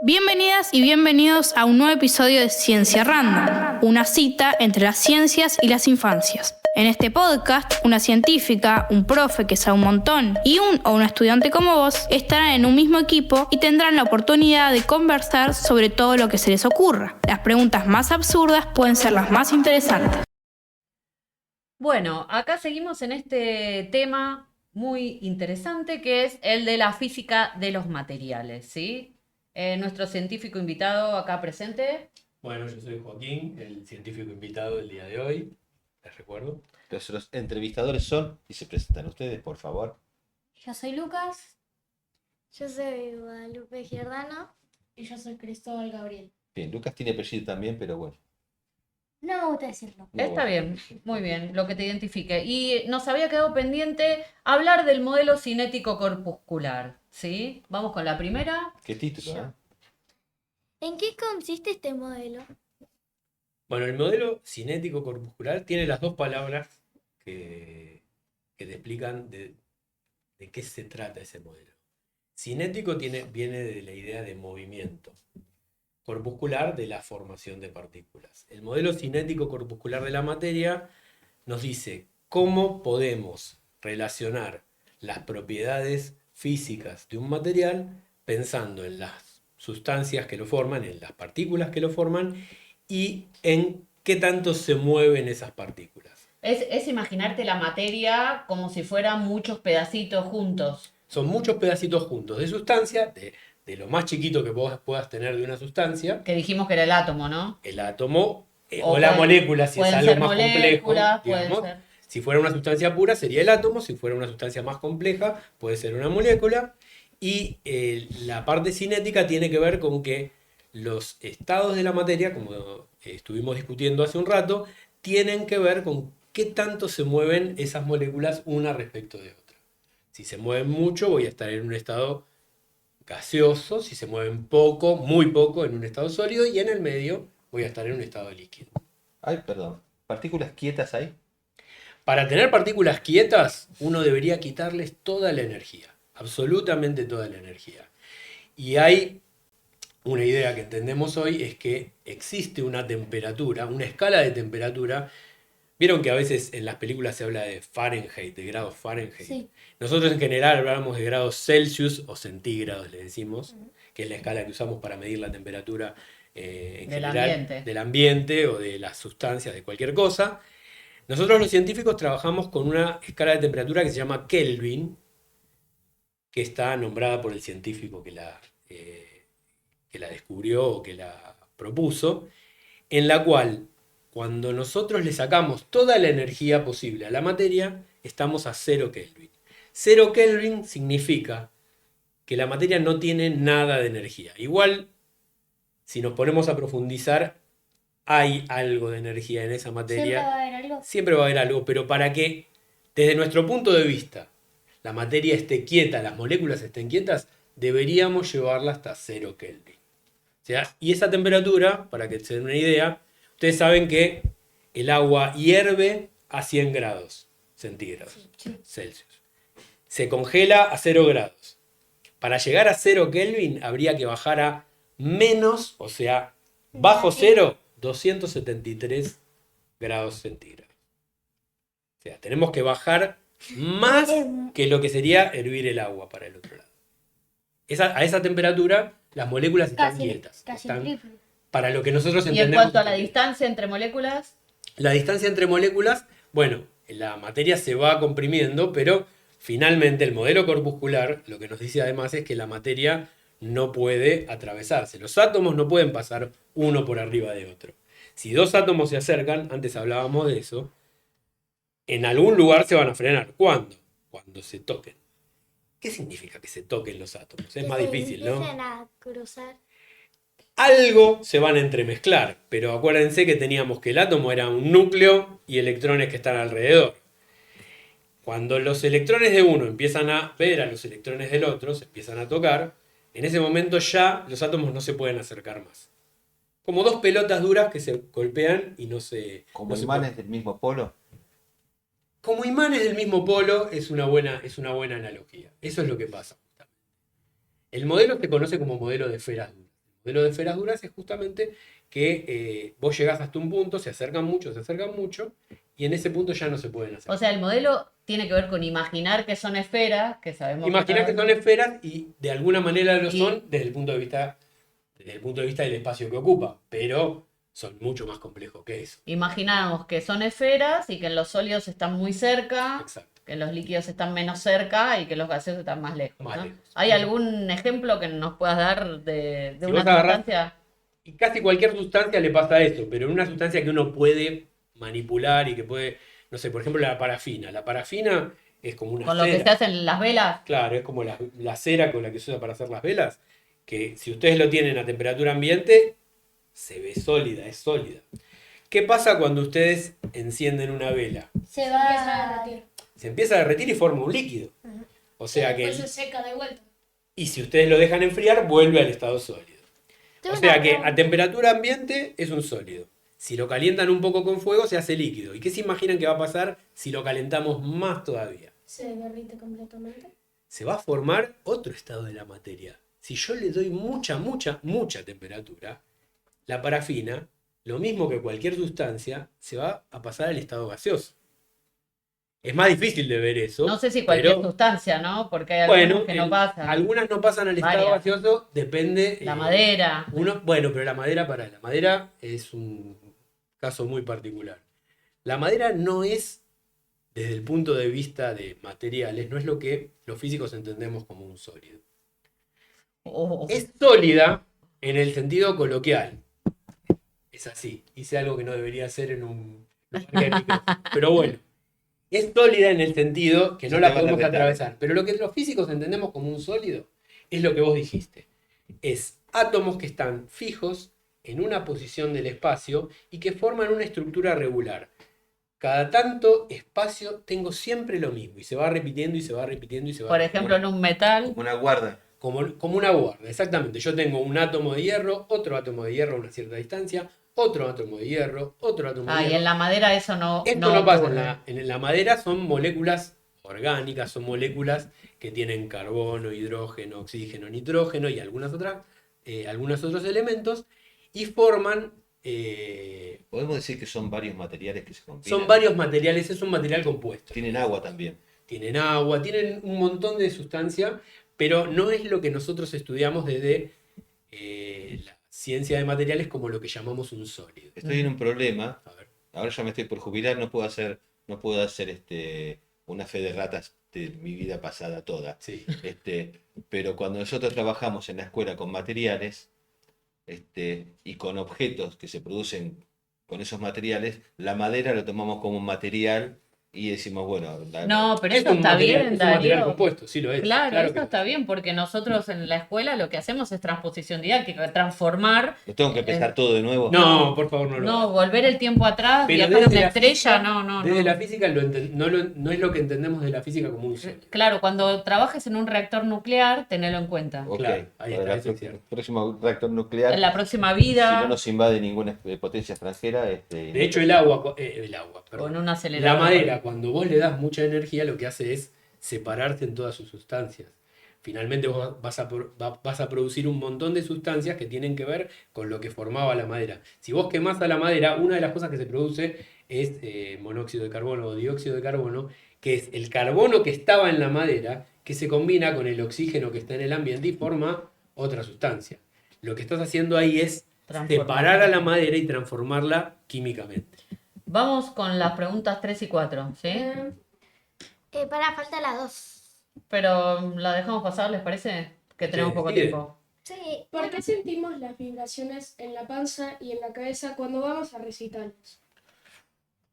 Bienvenidas y bienvenidos a un nuevo episodio de Ciencia Random, una cita entre las ciencias y las infancias. En este podcast, una científica, un profe que sabe un montón y un o una estudiante como vos estarán en un mismo equipo y tendrán la oportunidad de conversar sobre todo lo que se les ocurra. Las preguntas más absurdas pueden ser las más interesantes. Bueno, acá seguimos en este tema muy interesante que es el de la física de los materiales, ¿sí? Nuestro científico invitado acá presente. Bueno, yo soy Joaquín, el científico invitado del día de hoy, les recuerdo. Los entrevistadores son, y se presentan ustedes, por favor. Yo soy Lucas. Yo soy Guadalupe Giordano. Y yo soy Cristóbal Gabriel. Bien, Lucas tiene apellido también, pero bueno. No me gusta decirlo. No, Está bueno. bien, muy bien, lo que te identifique. Y nos había quedado pendiente hablar del modelo cinético corpuscular, ¿sí? Vamos con la primera. ¿Qué título, eh? ¿En qué consiste este modelo? Bueno, el modelo cinético corpuscular tiene las dos palabras que te explican de qué se trata ese modelo. Cinético viene de la idea de movimiento, corpuscular de la formación de partículas. El modelo cinético corpuscular de la materia nos dice cómo podemos relacionar las propiedades físicas de un material pensando en las sustancias que lo forman, en las partículas que lo forman y en qué tanto se mueven esas partículas. Es imaginarte la materia como si fueran muchos pedacitos juntos. Son muchos pedacitos juntos de sustancia, de lo más chiquito que vos puedas tener de una sustancia, Que dijimos que era el átomo, ¿no? el átomo O o la pueden- molécula, si es pueden algo ser más complejo, moléculas, pueden digamos. ser. Si fuera una sustancia pura sería el átomo, si fuera una sustancia más compleja puede ser una molécula. Y la parte cinética tiene que ver con que los estados de la materia, como estuvimos discutiendo hace un rato, tienen que ver con qué tanto se mueven esas moléculas una respecto de otra. Si se mueven mucho voy a estar en un estado gaseoso, si se mueven poco, muy poco, en un estado sólido, y en el medio voy a estar en un estado líquido. Ay, perdón. ¿Partículas quietas hay? Para tener partículas quietas, uno debería quitarles toda la energía, absolutamente toda la energía. Y hay una idea que entendemos hoy, es que existe una temperatura, una escala de temperatura. Vieron que a veces en las películas se habla de Fahrenheit, de grados Fahrenheit. Sí. Nosotros en general hablamos de grados Celsius o centígrados, le decimos, que es la escala que usamos para medir la temperatura en Del general, ambiente. del ambiente o de las sustancias, de cualquier cosa. Nosotros los científicos trabajamos con una escala de temperatura que se llama Kelvin, que está nombrada por el científico que la descubrió o que la propuso, en la cual cuando nosotros le sacamos toda la energía posible a la materia, estamos a 0 Kelvin. 0 Kelvin significa que la materia no tiene nada de energía. Igual, si nos ponemos a profundizar, hay algo de energía en esa materia. ¿Siempre va a haber algo? Siempre va a haber algo, pero para que, desde nuestro punto de vista, la materia esté quieta, las moléculas estén quietas, deberíamos llevarla hasta 0 Kelvin. O sea, y esa temperatura, para que se den una idea, ustedes saben que el agua hierve a 100 grados centígrados Celsius. Se congela a 0 grados. Para llegar a 0 Kelvin habría que bajar a menos, o sea, bajo cero, 273 grados centígrados. O sea, tenemos que bajar más que lo que sería hervir el agua para el otro lado. A esa temperatura las moléculas están quietas. Casi Están triple. para lo que nosotros Y entendemos. en cuanto a la están quietas. distancia entre moléculas, La distancia entre moléculas, bueno, la materia se va comprimiendo, pero finalmente el modelo corpuscular lo que nos dice además es que la materia no puede atravesarse. Los átomos no pueden pasar uno por arriba de otro. Si dos átomos se acercan, antes hablábamos de eso, en algún lugar se van a frenar. ¿Cuándo? Cuando se toquen. ¿Qué significa que se toquen los átomos? Es más difícil, ¿no? Empiezan a cruzar. Algo se van a entremezclar, pero acuérdense que teníamos que el átomo era un núcleo y electrones que están alrededor. Cuando los electrones de uno empiezan a ver a los electrones del otro, se empiezan a tocar, en ese momento ya los átomos no se pueden acercar más. Como dos pelotas duras que se golpean y no se... ¿Como no se imanes pueden- del mismo polo? Como imanes del mismo polo es una buena analogía. Eso es lo que pasa. El modelo se conoce como modelo de esferas duras. El modelo de esferas duras es justamente que vos llegás hasta un punto, se acercan mucho, y en ese punto ya no se pueden hacer. O sea, el modelo tiene que ver con imaginar que son esferas, que sabemos Imaginar que son esferas y de alguna manera lo Y- son desde el punto de vista del espacio que ocupa, pero son mucho más complejos que eso. Imaginamos que son esferas y que los sólidos están muy cerca, Exacto. que los líquidos están menos cerca y que los gaseosos están más lejos, Más ¿no? lejos. ¿Hay algún ejemplo que nos puedas dar de Si una vos agarrás- sustancia? Y casi cualquier sustancia le pasa eso, pero en una sustancia que uno puede manipular y que puede, no sé, por ejemplo la parafina. La parafina es como una Con lo que cera. se hacen las velas. Claro, es como la cera con la que se usa para hacer las velas, que si ustedes lo tienen a temperatura ambiente, se ve sólida, es sólida. ¿Qué pasa cuando ustedes encienden una vela? Se va a derretir. Se empieza a derretir y forma un líquido. O sea que, Después se seca de vuelta. y si ustedes lo dejan enfriar, vuelve al estado sólido. O sea que a temperatura ambiente es un sólido. Si lo calientan un poco con fuego, se hace líquido. ¿Y qué se imaginan que va a pasar si lo calentamos más todavía? Se derrite completamente. Se va a formar otro estado de la materia. Si yo le doy mucha temperatura, la parafina, lo mismo que cualquier sustancia, se va a pasar al estado gaseoso. Es más difícil de ver eso. No sé si cualquier pero, sustancia, ¿no? Porque hay algunas bueno, que no pasan. algunas no pasan al estado Varias. gaseoso, depende. La madera. Bueno, pero la madera es un caso muy particular. La madera no es, desde el punto de vista de materiales, no es lo que los físicos entendemos como un sólido. Oh, Es sólida en el sentido coloquial. Es así. Hice algo que no debería hacer en un lugar que hay micrófono. Pero bueno. Es sólida en el sentido que no Se la te van a podemos retar. atravesar. Pero lo que los físicos entendemos como un sólido es lo que vos dijiste. Es átomos que están fijos en una posición del espacio y que forman una estructura regular. Cada tanto espacio tengo siempre lo mismo y se va repitiendo y se va repitiendo y se va por repitiendo. ejemplo, en un metal. Una guarda. Como una guarda, exactamente. Yo tengo un átomo de hierro, otro átomo de hierro a una cierta distancia, otro átomo de hierro, otro átomo de Ah, y hierro. en la madera eso no. Esto no pasa ocurre. en la madera, son moléculas orgánicas, son moléculas que tienen carbono, hidrógeno, oxígeno, nitrógeno y algunos otros elementos y forman, Podemos decir que son varios materiales que se combinan. son varios materiales, es un material compuesto. Tienen agua también. Tienen agua, tienen un montón de sustancia, pero no es lo que nosotros estudiamos desde la ciencia de materiales como lo que llamamos un sólido. Estoy en un problema. A ver. Ahora ya me estoy por jubilar, no puedo hacer una fe de ratas de mi vida pasada toda. Sí. Pero cuando nosotros trabajamos en la escuela con materiales, y con objetos que se producen con esos materiales, la madera lo tomamos como un material y decimos, bueno, No, pero Es eso un está material- bien, es un material Darío. compuesto, sí lo es. Claro, que eso lo está es. bien, porque nosotros en la escuela lo que hacemos es transposición didáctica, transformar. ¿lo tengo que empezar todo de nuevo? No, por favor, no lo No, hagas. volver el tiempo atrás, Pero viajar a desde una la estrella, física- no. Desde la física no es lo que entendemos de la física como un sólido. Claro, cuando trabajes en un reactor nuclear, tenelo en cuenta. Ok, Claro, ahí está, para eso es cierto. el próximo reactor nuclear, En la próxima si vida, no nos invade ninguna potencia extranjera, De hecho, el agua, perdón. con un acelerador. La madera, cuando vos le das mucha energía, lo que hace es separarse en todas sus sustancias. Finalmente vos vas a producir un montón de sustancias que tienen que ver con lo que formaba la madera. Si vos quemás a la madera, una de las cosas que se produce es monóxido de carbono o dióxido de carbono, que es el carbono que estaba en la madera, que se combina con el oxígeno que está en el ambiente y forma otra sustancia. Lo que estás haciendo ahí es Transformar. separar a la madera y transformarla químicamente. Vamos con las preguntas 3 y 4, ¿sí? Para, falta las dos. Pero la dejamos pasar, ¿les parece? Que tenemos Sí, poco sí. tiempo. Sí. ¿Por qué sentimos las vibraciones en la panza y en la cabeza cuando vamos a recitales?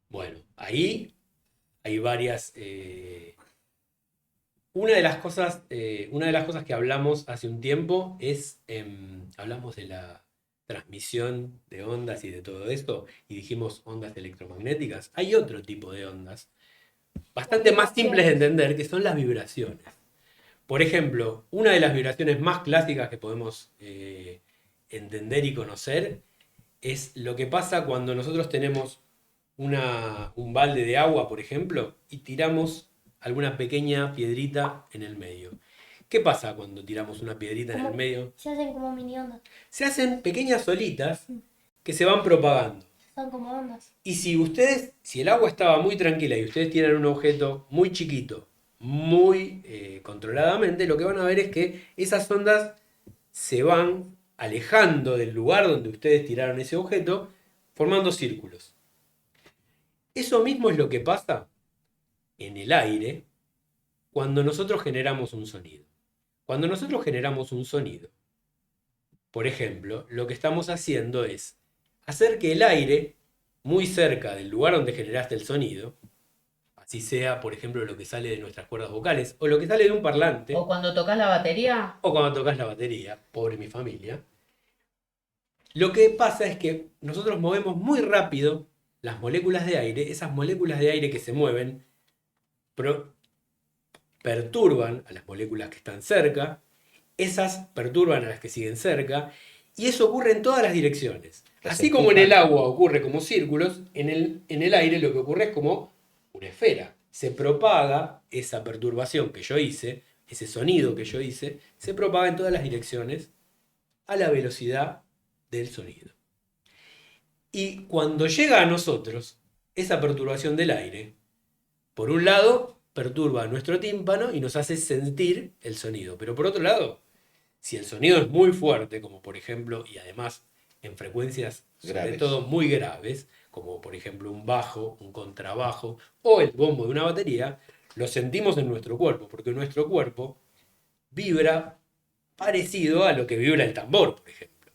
Bueno, ahí hay varias. Una de las cosas que hablamos hace un tiempo es. Hablamos de la transmisión de ondas y de todo esto, y dijimos ondas electromagnéticas. Hay otro tipo de ondas, bastante más simples de entender, que son las vibraciones. Por ejemplo, una de las vibraciones más clásicas que podemos entender y conocer es lo que pasa cuando nosotros tenemos un balde de agua, por ejemplo, y tiramos alguna pequeña piedrita en el medio. ¿Qué pasa cuando tiramos una piedrita en el Como- medio? Se hacen como mini ondas. Se hacen pequeñas olitas que se van propagando. Son como ondas. Y si el agua estaba muy tranquila y ustedes tiran un objeto muy chiquito, muy controladamente, lo que van a ver es que esas ondas se van alejando del lugar donde ustedes tiraron ese objeto, formando círculos. Eso mismo es lo que pasa en el aire cuando nosotros generamos un sonido. Cuando nosotros generamos un sonido, por ejemplo, lo que estamos haciendo es hacer que el aire, muy cerca del lugar donde generaste el sonido, así sea, por ejemplo, lo que sale de nuestras cuerdas vocales, o lo que sale de un parlante, O cuando tocas la batería. o cuando tocas la batería, pobre mi familia, lo que pasa es que nosotros movemos muy rápido las moléculas de aire, esas moléculas de aire que se mueven, perturban a las moléculas que están cerca, esas perturban a las que siguen cerca, y eso ocurre en todas las direcciones. Las Así como en el empujan. agua ocurre como círculos, en el aire lo que ocurre es como una esfera. Se propaga esa perturbación que yo hice, ese sonido que yo hice, se propaga en todas las direcciones a la velocidad del sonido. Y cuando llega a nosotros, esa perturbación del aire, por un lado, perturba nuestro tímpano y nos hace sentir el sonido. Pero por otro lado, si el sonido es muy fuerte, como por ejemplo, y además en frecuencias sobre Graves. todo muy graves, como por ejemplo un bajo, un contrabajo o el bombo de una batería, lo sentimos en nuestro cuerpo, porque nuestro cuerpo vibra parecido a lo que vibra el tambor, por ejemplo.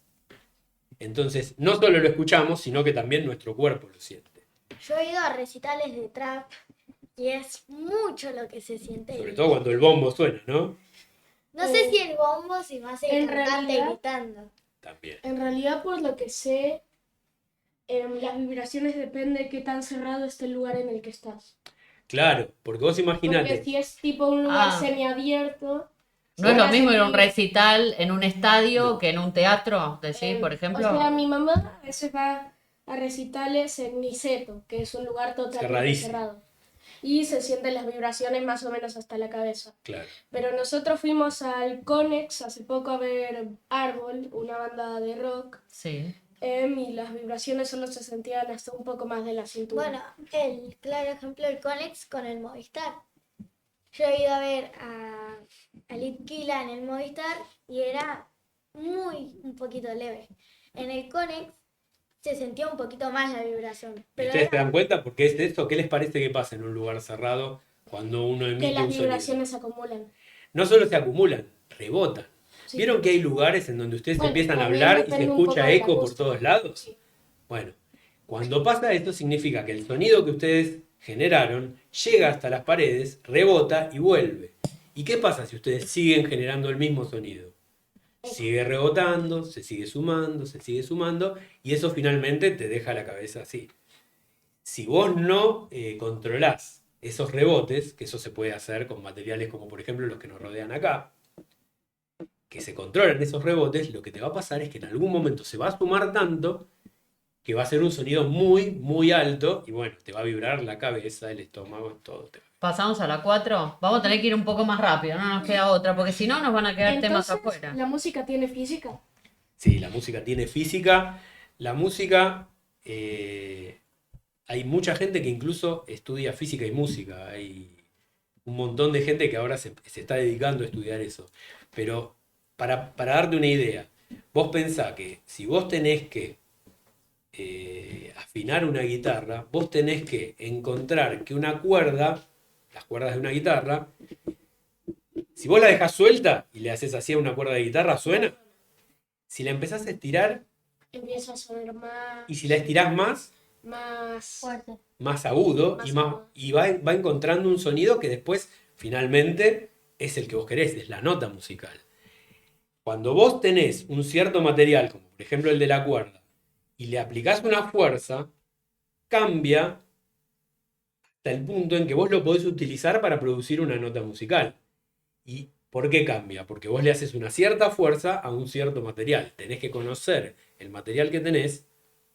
Entonces, no solo lo escuchamos, sino que también nuestro cuerpo lo siente. Yo he ido a recitales de trap y es mucho lo que se siente. Sobre todo cuando el bombo suena, ¿no? No sé si el bombo, si más el En cantante realidad- gritando. También. En realidad, por lo que sé, las vibraciones depende de qué tan cerrado esté el lugar en el que estás. Claro, porque vos Porque imaginate, si es tipo un lugar Ah. semiabierto, No es lo vas a mismo ir a un sentir- recital en un estadio que en un teatro, decís, por ejemplo. O sea, mi mamá a veces va a recitales en Niceto, que es un lugar totalmente Cerradísimo. cerrado. Y se sienten las vibraciones más o menos hasta la cabeza. claro. Pero nosotros fuimos al Conex hace poco a ver Árbol, una banda de rock, Sí. y las vibraciones solo se sentían hasta un poco más de la cintura. Bueno, el claro ejemplo del Conex con el Movistar. Yo he ido a ver a Litquila en el Movistar y era un poquito leve. En el Conex se sentía un poquito más la vibración. Pero ¿Ustedes se era- dan cuenta? Porque es de esto, ¿qué les parece que pasa en un lugar cerrado cuando uno que emite las un sonido? vibraciones se acumulan. No solo se acumulan, rebotan. Sí. ¿Vieron que hay lugares en donde ustedes Bueno, empiezan a también hablar y se depende un poco escucha de la eco por acústica. todos lados? Sí. Bueno, cuando pasa esto significa que el sonido que ustedes generaron llega hasta las paredes, rebota y vuelve. ¿Y qué pasa si ustedes siguen generando el mismo sonido? Sigue rebotando, se sigue sumando y eso finalmente te deja la cabeza así. Si vos no controlás esos rebotes, que eso se puede hacer con materiales como por ejemplo los que nos rodean acá, que se controlan esos rebotes, lo que te va a pasar es que en algún momento se va a sumar tanto que va a ser un sonido muy, muy alto y bueno, te va a vibrar la cabeza, el estómago, todo. Pasamos a la 4. Vamos a tener que ir un poco más rápido, no nos queda otra, porque si no nos van a quedar temas Entonces, afuera. ¿la música tiene física? Sí, la música tiene física. La música, hay mucha gente que incluso estudia física y música. Hay un montón de gente que ahora se está dedicando a estudiar eso. Pero para darte una idea, vos pensá que si vos tenés que afinar una guitarra, vos tenés que encontrar que una cuerda, las cuerdas de una guitarra, si vos la dejás suelta y le haces así a una cuerda de guitarra, ¿suena? Si la empezás a estirar Empieza a sonar más, y si la estirás más Fuerte. agudo Más y, agudo. y va encontrando un sonido que después finalmente es el que vos querés, es la nota musical. Cuando vos tenés un cierto material, como por ejemplo el de la cuerda, y le aplicás una fuerza, cambia hasta el punto en que vos lo podés utilizar para producir una nota musical. ¿Y por qué cambia? Porque vos le haces una cierta fuerza a un cierto material. Tenés que conocer el material que tenés,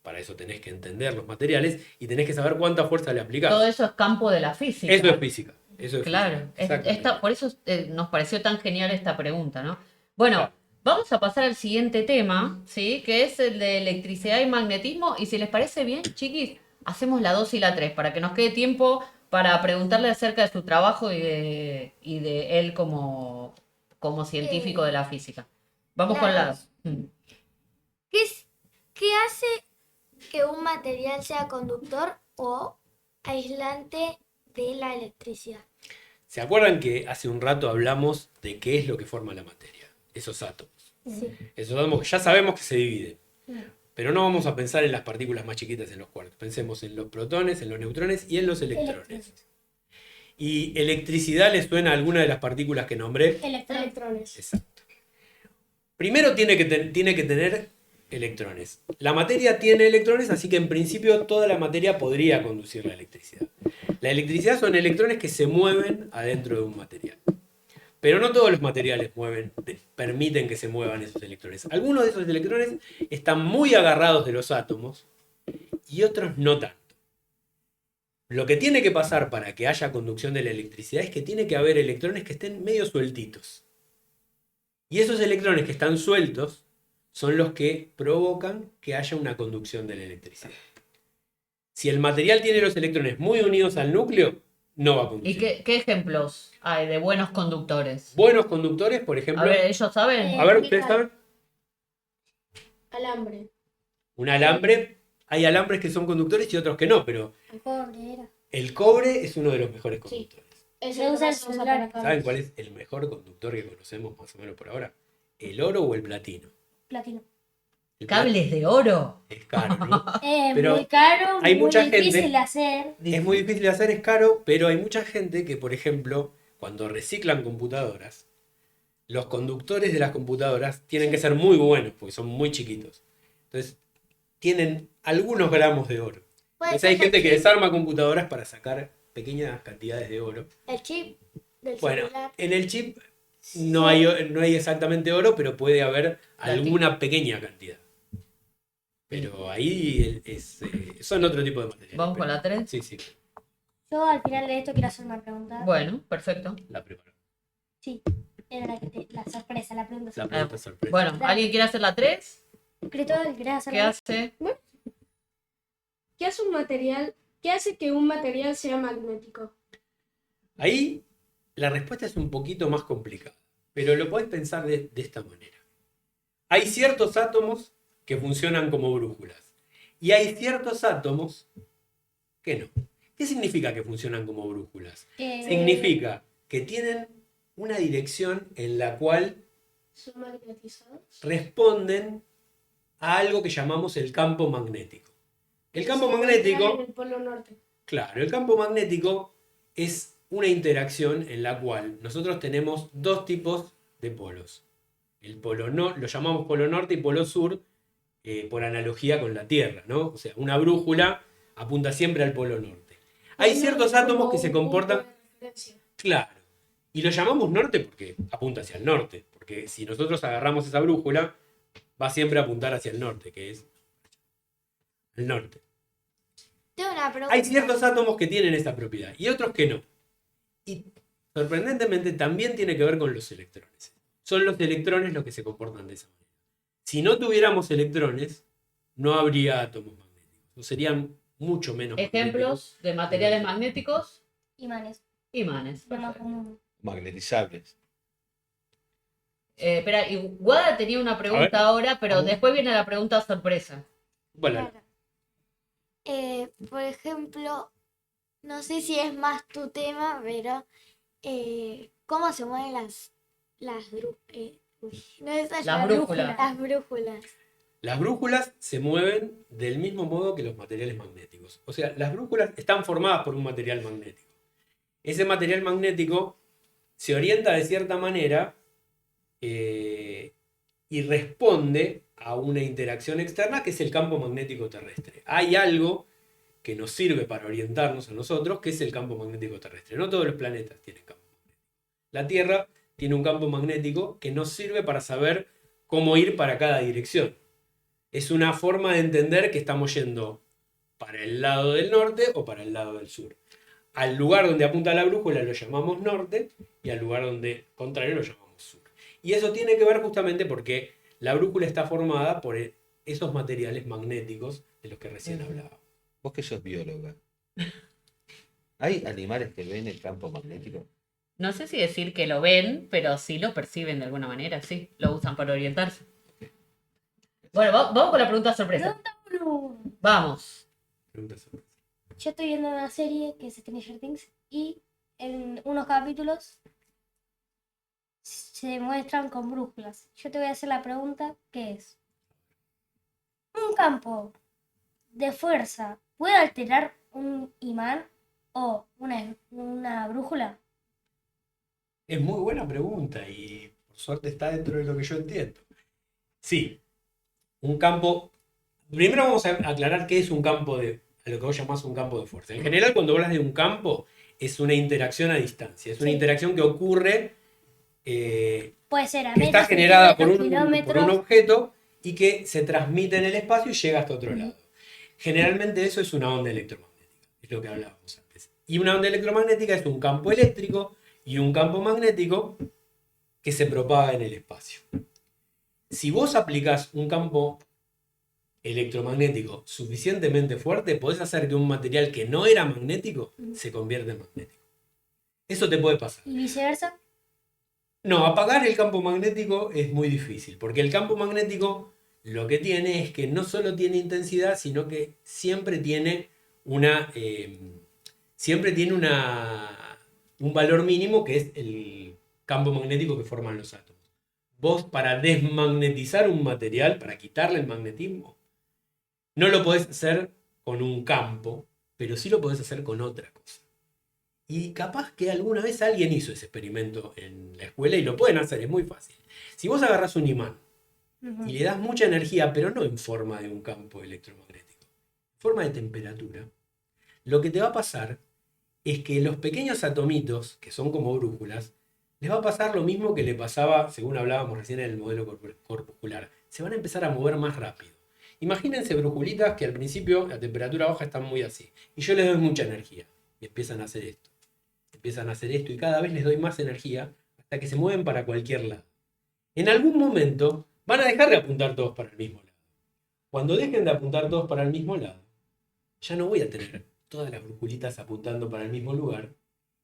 para eso tenés que entender los materiales y tenés que saber cuánta fuerza le aplicás. Todo eso es campo de la física. Eso es física. Eso es Claro, física. Exactamente. por eso nos pareció tan genial esta pregunta, ¿no? Bueno, Claro. vamos a pasar al siguiente tema, ¿sí? Que es el de electricidad y magnetismo. Y si les parece bien, chiquis, hacemos la 2 y la 3 para que nos quede tiempo para preguntarle acerca de su trabajo y de él como científico de la física. Vamos con Claro. la... ¿Qué hace que un material sea conductor o aislante de la electricidad? ¿Se acuerdan que hace un rato hablamos de qué es lo que forma la materia? Esos átomos. Sí. Esos átomos que ya sabemos que se dividen. Pero no vamos a pensar en las partículas más chiquitas en los quarks. Pensemos en los protones, en los neutrones y en los electrones. ¿Y electricidad les suena a alguna de las partículas que nombré? Electrones. Exacto. Primero tiene que tener electrones. La materia tiene electrones, así que en principio toda la materia podría conducir la electricidad. La electricidad son electrones que se mueven adentro de un material. Pero no todos los materiales permiten que se muevan esos electrones. Algunos de esos electrones están muy agarrados de los átomos y otros no tanto. Lo que tiene que pasar para que haya conducción de la electricidad es que tiene que haber electrones que estén medio sueltitos. Y esos electrones que están sueltos son los que provocan que haya una conducción de la electricidad. Si el material tiene los electrones muy unidos al núcleo, no va a conducir. ¿Y qué ejemplos hay de buenos conductores? Buenos conductores, por ejemplo... A ver, ¿ellos saben? A ver, ¿ustedes saben? Alambre. Un alambre, hay alambres que son conductores y otros que no, pero El cobre era. el cobre es uno de los mejores conductores. Es Se el usa que el más se usa celular. para cables. ¿Saben cuál es el mejor conductor que conocemos más o menos por ahora? ¿El oro o el platino? Platino. El ¿Cables de oro? es caro, ¿no? Es Pero muy caro, hay muy mucha difícil gente- de hacer. Es muy difícil de hacer, es caro, pero hay mucha gente que, por ejemplo, cuando reciclan computadoras, los conductores de las computadoras tienen que ser muy buenos, porque son muy chiquitos. Entonces, tienen algunos gramos de oro. Puede Entonces hay ser gente el que chip- desarma computadoras para sacar pequeñas cantidades de oro. El chip del Bueno, celular. en el chip no hay exactamente oro, pero puede haber alguna pequeña cantidad. Pero ahí son otro tipo de materiales. ¿Vamos con la 3? Sí, sí, Yo al final de esto quiero hacer una pregunta. Bueno, perfecto. la preparo. Sí, era la sorpresa, la pregunta. La pregunta sorpresa. Bueno, ¿alguien quiere hacer la 3? Cristóbal, ¿querés hacer ¿Qué la- hace? ¿Qué hace un material? ¿Qué hace que un material sea magnético? Ahí la respuesta es un poquito más complicada, pero lo podés pensar de esta manera. Hay ciertos átomos que funcionan como brújulas y hay ciertos átomos que no. ¿Qué significa que funcionan como brújulas? Significa que tienen una dirección en la cual ¿Son magnetizados? responden a algo que llamamos el campo magnético. El campo Se encuentran magnético... en el polo norte. Claro, el campo magnético es una interacción en la cual nosotros tenemos dos tipos de polos. El polo no, lo llamamos polo norte y polo sur por analogía con la Tierra, ¿no? O sea, una brújula apunta siempre al polo norte. Hay Polo ciertos norte átomos como que se un punto comportan, de referencia. claro, y lo llamamos norte porque apunta hacia el norte, porque si nosotros agarramos esa brújula, va siempre a apuntar hacia el norte, que es el norte. Tengo una pregunta. Hay ciertos átomos que tienen esa propiedad y otros que no. Y sorprendentemente también tiene que ver con los electrones. Son los electrones los que se comportan de esa manera. Si no tuviéramos electrones, no habría átomos magnéticos. O serían mucho menos magnéticos. Ejemplos de materiales magnéticos, Imanes. imanes. Lo más Perfecto. común. Magnetizables. Espera, y Guada tenía una A ver. pregunta ahora, pero Vamos. después viene la pregunta sorpresa. Bueno, Claro. Por ejemplo, no sé si es más tu tema, pero ¿cómo se mueven no es Las la brújulas. Las brújulas. las brújulas se mueven del mismo modo que los materiales magnéticos. O sea, las brújulas están formadas por un material magnético. Ese material magnético se orienta de cierta manera y responde a una interacción externa que es el campo magnético terrestre. Hay algo que nos sirve para orientarnos a nosotros, que es el campo magnético terrestre. No todos los planetas tienen campo magnético. La Tierra tiene un campo magnético que nos sirve para saber cómo ir para cada dirección. Es una forma de entender que estamos yendo para el lado del norte o para el lado del sur. al lugar donde apunta la brújula lo llamamos norte y al lugar donde contrario lo llamamos sur. Y eso tiene que ver justamente porque la brújula está formada por esos materiales magnéticos de los que recién hablaba. Vos que sos bióloga, ¿hay animales que ven el campo magnético? No sé si decir que lo ven, pero sí lo perciben de alguna manera, sí. Lo usan para orientarse. Bueno, vamos con la pregunta sorpresa. Pregunta uno. Vamos. Pregunta sorpresa. Yo estoy viendo una serie que es Stranger Things y en unos capítulos se muestran con brújulas. Yo te voy a hacer la pregunta, ¿qué es? ¿Un campo de fuerza puede alterar un imán o una brújula? Es muy buena pregunta y por suerte está dentro de lo que yo entiendo. Sí, un campo... Primero vamos a aclarar qué es un campo de... a lo que vos llamás un campo de fuerza. En general, cuando hablas de un campo, es una interacción a distancia. Es una Sí. interacción que ocurre... Puede ser a que está metros, generada por centímetros, un kilómetros. objeto y que se transmite en el espacio y llega hasta otro lado. Generalmente eso es una onda electromagnética, es lo que hablábamos antes. Y una onda electromagnética es un campo eléctrico y un campo magnético que se propaga en el espacio. Si vos aplicás un campo electromagnético suficientemente fuerte, podés hacer que un material que no era magnético se convierta en magnético. Eso te puede pasar. Y viceversa. No, apagar el campo magnético es muy difícil, porque el campo magnético lo que tiene es que no solo tiene intensidad, sino que siempre tiene un valor mínimo que es el campo magnético que forman los átomos. Vos para desmagnetizar un material, para quitarle el magnetismo, no lo podés hacer con un campo, pero sí lo podés hacer con otra cosa. Y capaz que alguna vez alguien hizo ese experimento en la escuela y lo pueden hacer, es muy fácil. Si vos agarrás un imán y le das mucha energía, pero no en forma de un campo electromagnético, en forma de temperatura, lo que te va a pasar es que los pequeños atomitos, que son como brújulas, les va a pasar lo mismo que le pasaba, según hablábamos recién en el modelo corpuscular. Se van a empezar a mover más rápido. Imagínense brujulitas que al principio a temperatura baja están muy así. Y yo les doy mucha energía. Y empiezan a hacer esto. Empiezan a hacer esto y cada vez les doy más energía hasta que se mueven para cualquier lado. En algún momento van a dejar de apuntar todos para el mismo lado. Cuando dejen de apuntar todos para el mismo lado, ya no voy a tener todas las brujulitas apuntando para el mismo lugar.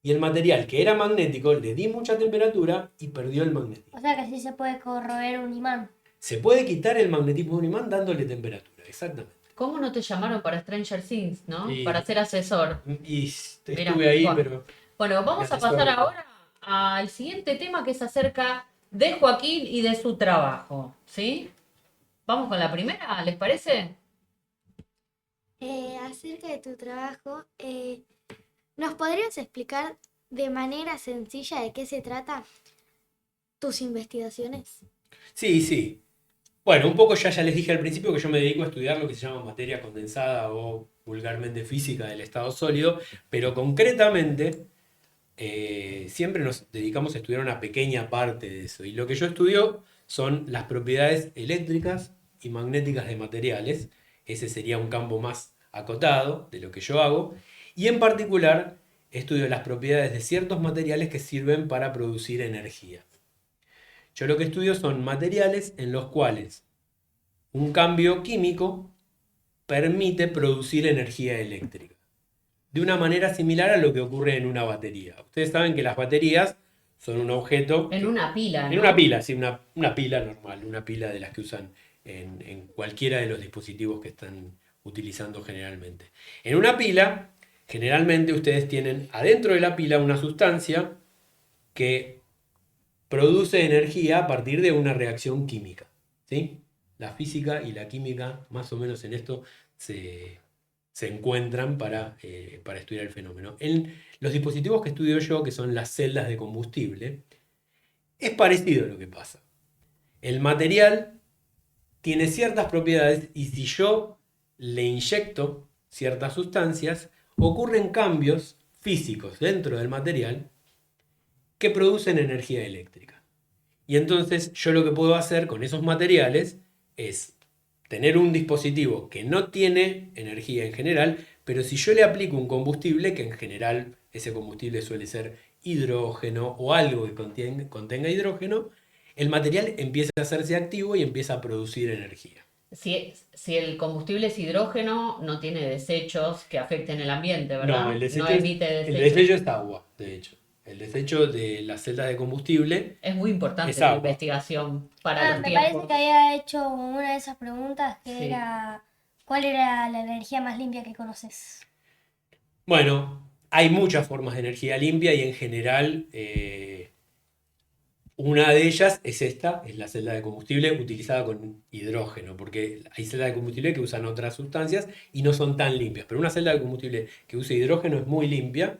Y el material que era magnético le di mucha temperatura y perdió el magnetismo. O sea que sí se puede corroer un imán. Se puede quitar el magnetismo de un imán dándole temperatura, exactamente. ¿Cómo no te llamaron para Stranger Things, no? Sí. Para ser asesor. Y Mira, estuve ahí, bueno. pero... Bueno, vamos a Gracias, pasar Pablo. ahora al siguiente tema que es acerca de Joaquín y de su trabajo, ¿sí? Vamos con la primera, ¿les parece? Acerca de tu trabajo, ¿nos podrías explicar de manera sencilla de qué se trata tus investigaciones? Sí, sí. Bueno, un poco ya les dije al principio que yo me dedico a estudiar lo que se llama materia condensada o vulgarmente física del estado sólido, pero concretamente siempre nos dedicamos a estudiar una pequeña parte de eso. Y lo que yo estudio son las propiedades eléctricas y magnéticas de materiales. Ese sería un campo más acotado de lo que yo hago. Y en particular estudio las propiedades de ciertos materiales que sirven para producir energía. Yo lo que estudio son materiales en los cuales un cambio químico permite producir energía eléctrica. De una manera similar a lo que ocurre en una batería. Ustedes saben que las baterías son un objeto... En una pila, ¿no? En una pila, sí, una pila normal, una pila de las que usan en cualquiera de los dispositivos que están utilizando generalmente. En una pila, generalmente ustedes tienen adentro de la pila una sustancia que produce energía a partir de una reacción química, ¿sí? La física y la química, más o menos en esto, se encuentran para estudiar el fenómeno. En los dispositivos que estudio yo, que son las celdas de combustible, es parecido a lo que pasa. El material tiene ciertas propiedades y si yo le inyecto ciertas sustancias, ocurren cambios físicos dentro del material que producen energía eléctrica. Y entonces yo lo que puedo hacer con esos materiales es tener un dispositivo que no tiene energía en general, pero si yo le aplico un combustible que en general ese combustible suele ser hidrógeno o algo que contenga hidrógeno, el material empieza a hacerse activo y empieza a producir energía. Si el combustible es hidrógeno, no tiene desechos que afecten el ambiente, ¿verdad? No, el desecho, No emite el desechos. desecho es agua, de hecho. El desecho de las celdas de combustible Es muy importante es la agua. investigación para los Me parece tiempos. que había hecho una de esas preguntas que Sí. era ¿cuál era la energía más limpia que conoces? Bueno, hay muchas formas de energía limpia y en general una de ellas es esta, es la celda de combustible utilizada con hidrógeno, porque hay celdas de combustible que usan otras sustancias y no son tan limpias, pero una celda de combustible que usa hidrógeno es muy limpia.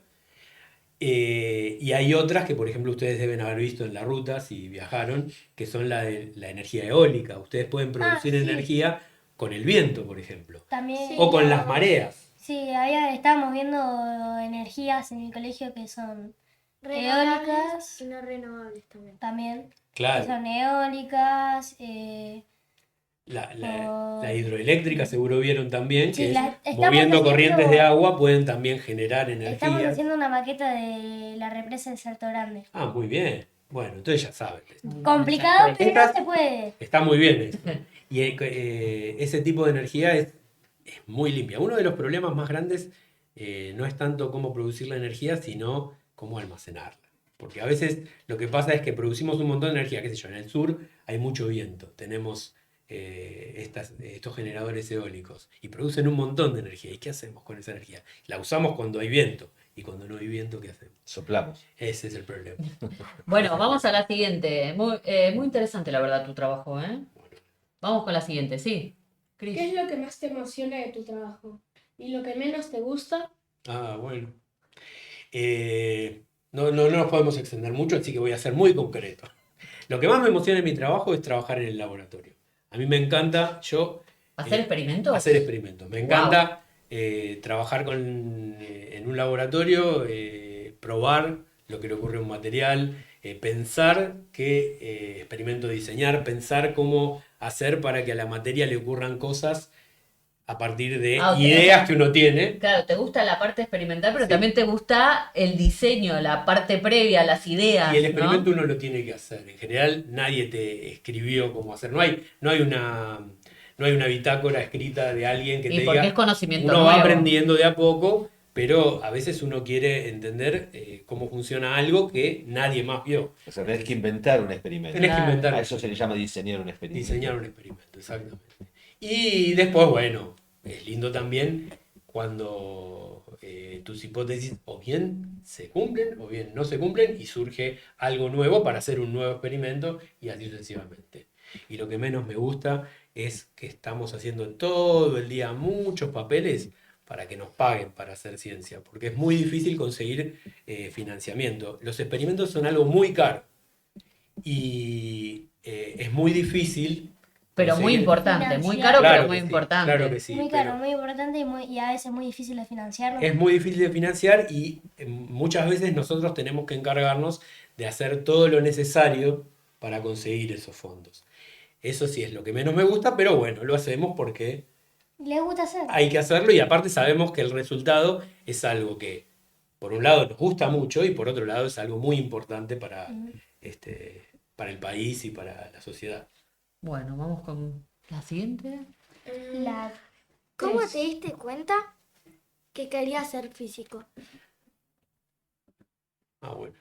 Y hay otras que, por ejemplo, ustedes deben haber visto en la ruta si viajaron, que son la de la energía eólica. Ustedes pueden producir sí. energía con el viento, por ejemplo, También, o con las mareas. sí, estábamos viendo energías en el colegio que son Renovables eólicas y no renovables también. también, que Claro, son eólicas, la hidroeléctrica seguro vieron también, Sí, que es estamos moviendo haciendo- corrientes de agua pueden también generar estamos energía. haciendo una maqueta de la represa de Salto Grande. Ah, muy bien. Bueno, entonces ya saben. Complicado, pero Estas- se puede. Está muy bien eso. Y ese tipo de energía es muy limpia. Uno de los problemas más grandes no es tanto cómo producir la energía, sino cómo almacenarla. Porque a veces lo que pasa es que producimos un montón de energía, qué sé yo, en el sur hay mucho viento, tenemos estos generadores eólicos y producen un montón de energía. ¿Y qué hacemos con esa energía? La usamos cuando hay viento. Y cuando no hay viento, ¿qué hacemos? Soplamos. Ese es el problema. Bueno, vamos a la siguiente. Muy interesante, la verdad, tu trabajo, ¿eh? Vamos con la siguiente, sí. Cris. ¿Qué es lo que más te emociona de tu trabajo? ¿Y lo que menos te gusta? Ah, bueno. No nos podemos extender mucho, así que voy a ser muy concreto. Lo que más me emociona en mi trabajo es trabajar en el laboratorio. A mí me encanta, ¿Hacer experimentos? hacer experimentos. Me encanta trabajar en un laboratorio, probar lo que le ocurre a un material, pensar qué experimento diseñar, pensar cómo hacer para que a la materia le ocurran cosas a partir de Ah, ok. ideas que uno tiene. Claro, te gusta la parte experimental, pero Sí. también te gusta el diseño, la parte previa, las ideas, Y el ¿no? experimento uno lo tiene que hacer. En general nadie te escribió cómo hacer. No hay una bitácora escrita de alguien que Y te porque diga. es conocimiento Uno va nuevo. aprendiendo de a poco, pero a veces uno quiere entender cómo funciona algo que nadie más vio. O sea, tenés que inventar un experimento. Tenés que Claro. inventar, A eso se le llama diseñar un experimento. diseñar un experimento, exactamente. Y después, bueno, es lindo también cuando tus hipótesis o bien se cumplen o bien no se cumplen y surge algo nuevo para hacer un nuevo experimento y así sucesivamente. Y lo que menos me gusta es que estamos haciendo todo el día muchos papeles para que nos paguen para hacer ciencia, porque es muy difícil conseguir financiamiento. Los experimentos son algo muy caro y es muy difícil. Pero muy conseguir- importante, muy Financiar. caro, Claro pero muy que sí, importante. claro que sí, muy pero caro, muy importante y a veces muy difícil de financiarlo. es muy difícil de financiar y muchas veces nosotros tenemos que encargarnos de hacer todo lo necesario para conseguir esos fondos. Eso sí es lo que menos me gusta, pero bueno, lo hacemos porque ¿Les gusta hacer? hay que hacerlo y aparte sabemos que el resultado es algo que, por un lado, nos gusta mucho y por otro lado es algo muy importante para el país y para la sociedad. Bueno, vamos con la siguiente. La ¿Cómo tres. te diste cuenta que querías ser físico? Ah, bueno.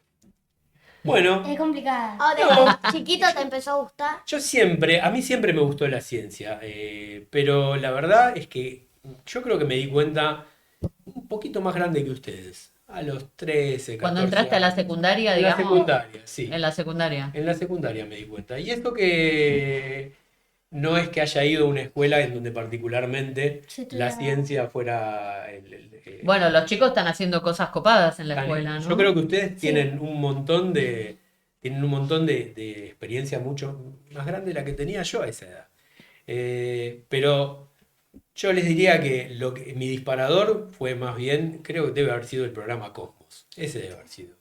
Bueno, Es complicada. ¿O de chiquito te empezó a gustar? a mí siempre me gustó la ciencia, pero la verdad es que yo creo que me di cuenta un poquito más grande que ustedes, a los 13, 14 Cuando entraste a la años. secundaria, En la digamos. secundaria, sí. En la secundaria. En la secundaria me di cuenta. Y esto que no es que haya ido a una escuela en donde particularmente Se la estudiaba. ciencia fuera Bueno, los chicos están haciendo cosas copadas en la tan- escuela, ¿no? Yo creo que ustedes tienen un montón de experiencia mucho más grande de la que tenía yo a esa edad. Pero yo les diría que mi disparador fue más bien, creo que debe haber sido el programa Cosmos. Ese debe haber sido.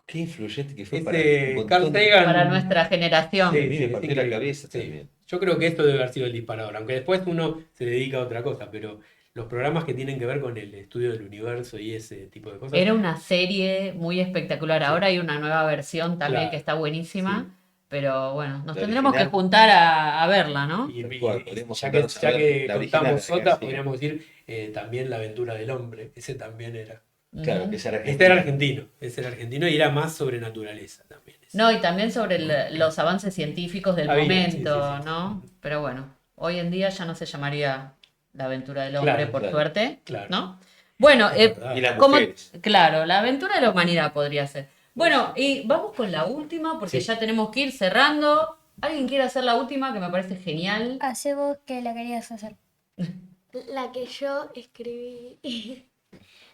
Qué influyente que fue Ese para un montón Carl de- Sagan- Para nuestra generación. Sí, A mí me sí, es partió la increíble. cabeza Sí. también. Yo creo que esto debe haber sido el disparador, aunque después uno se dedica a otra cosa, pero los programas que tienen que ver con el estudio del universo y ese tipo de cosas. Era una serie muy espectacular. Ahora hay una nueva versión también Claro, que está buenísima. sí. Pero bueno, nos La tendremos que original. juntar a verla, ¿no? Y, Tal cual, podríamos ya que, sentarnos a ya ver que la original, contamos la que Sota, sigue. podríamos decir también La aventura del hombre. Ese también era. Claro, Ujú. que era Este era argentino. Ese era argentino y era más sobre naturaleza también. No, y también sobre los avances científicos del Había, sí, momento, sí, sí. ¿no? Pero bueno, hoy en día ya no se llamaría La aventura del hombre, Claro, por claro, suerte, claro. ¿no? Bueno, Es verdad. Y las como, mujeres. claro, la aventura de la humanidad podría ser. Bueno, y vamos con la última, porque Sí. ya tenemos que ir cerrando. ¿Alguien quiere hacer la última que me parece genial? Hace vos que la querías hacer. La que yo escribí,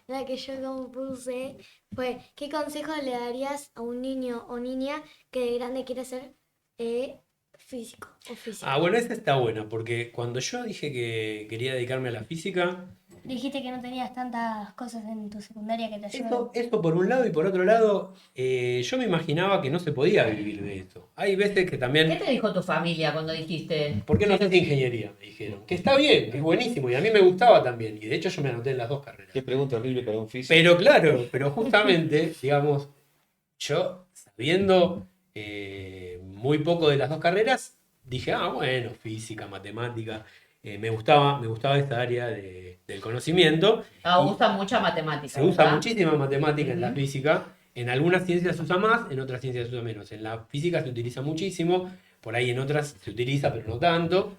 la que yo compuse fue, ¿qué consejo le darías a un niño o niña que de grande quiere ser físico o física? Ah, bueno, esa está buena, porque cuando yo dije que quería dedicarme a la física, Dijiste que no tenías tantas cosas en tu secundaria que te ayudan. eso por un lado y por otro lado, yo me imaginaba que no se podía vivir de eso. Hay veces que ¿Qué también, te dijo tu familia cuando dijiste? ¿por qué no haces ingeniería? Me dijeron, que está bien, que es buenísimo, y a mí me gustaba también, y de hecho yo me anoté en las dos carreras. Qué pregunta horrible para un físico. Pero claro, pero justamente, digamos, yo sabiendo muy poco de las dos carreras, dije, bueno, física, matemática, me gustaba esta área del conocimiento. Ah, Y usa mucha matemática, se usa ¿verdad? muchísima matemática en la Ujú. física, en algunas ciencias se usa más, en otras ciencias se usa menos. En la física se utiliza muchísimo, por ahí en otras se utiliza, pero no tanto.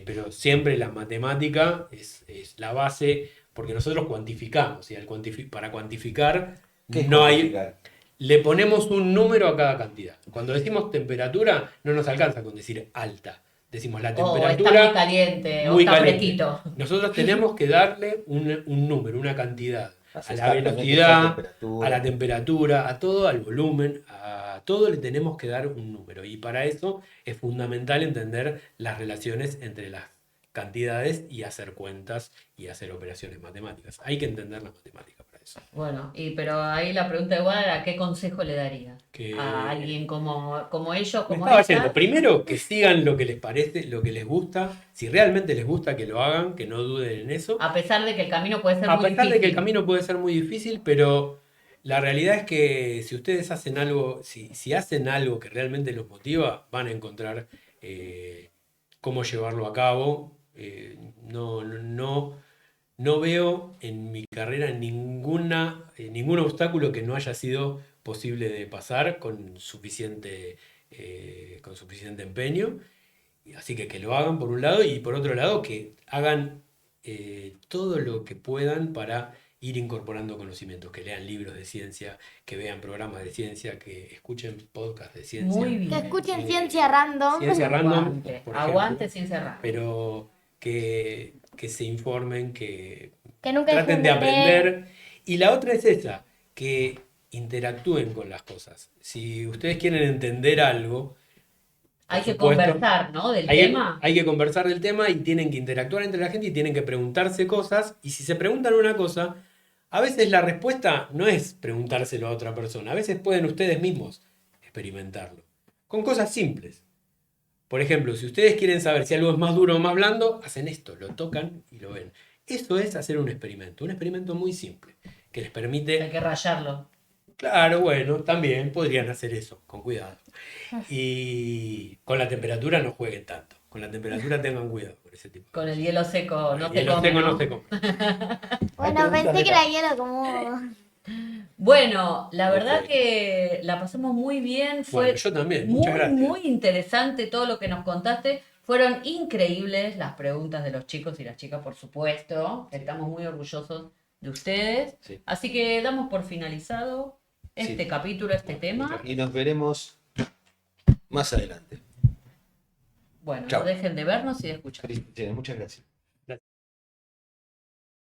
Pero siempre la matemática es la base, porque nosotros cuantificamos, y para cuantificar ¿Qué es no hay, cuantificar? le ponemos un número a cada cantidad. Cuando decimos temperatura, no nos alcanza con decir alta. Decimos la O está muy temperatura caliente, o muy está caliente. fresquito. Nosotros tenemos que darle un número, una cantidad, Hace a la exactamente velocidad, esa temperatura. a la temperatura, a todo, al volumen, a todo le tenemos que dar un número. Y para eso es fundamental entender las relaciones entre las cantidades y hacer cuentas y hacer operaciones matemáticas. Hay que entender la matemática para eso. Bueno, pero ahí la pregunta igual era ¿qué consejo le daría Que- a alguien como ellos, Me como estaba ella? yendo. Primero, que sigan lo que les parece, lo que les gusta. Si realmente les gusta, que lo hagan, que no duden en eso. A pesar de que el camino puede ser A muy pesar de que el difícil. camino puede ser muy difícil, pero la realidad es que si ustedes hacen algo, si hacen algo que realmente los motiva, van a encontrar cómo llevarlo a cabo. No veo en mi carrera ningún obstáculo que no haya sido posible de pasar con suficiente empeño. Así que lo hagan por un lado y por otro lado que hagan todo lo que puedan para ir incorporando conocimientos, que lean libros de ciencia, que vean programas de ciencia, que escuchen podcasts de ciencia. Muy bien. Que escuchen Ciencia Random. Ciencia random, Aguante, por aguante ejemplo, ciencia random. pero que se informen, que Que nunca traten dejen de de leer. aprender. Y la otra es esa, que interactúen con las cosas. Si ustedes quieren entender algo, Hay por que supuesto, conversar, ¿no? Del hay, tema. hay que conversar del tema y tienen que interactuar entre la gente y tienen que preguntarse cosas. Y si se preguntan una cosa, a veces la respuesta no es preguntárselo a otra persona. A veces pueden ustedes mismos experimentarlo. Con cosas simples. Por ejemplo, si ustedes quieren saber si algo es más duro o más blando, hacen esto, lo tocan y lo ven. Eso es hacer un experimento muy simple, que les Hay permite... que rayarlo. Claro, bueno, también podrían hacer eso, con cuidado. Y con la temperatura no jueguen tanto. Con la temperatura tengan cuidado con ese tipo. Con el hielo seco no Y se el come, seco ¿no? no se come. Bueno, pensé que era hielo como... Bueno, la verdad Ok. que la pasamos muy bien. Fue Bueno, yo también, muy, muchas gracias. muy interesante todo lo que nos contaste. Fueron increíbles las preguntas de los chicos y las chicas, por supuesto. Estamos muy orgullosos de ustedes. Sí. Así que damos por finalizado este Sí. capítulo, este tema. Y nos veremos más adelante. Bueno, Chao. no dejen de vernos y de escuchar. Muchas gracias.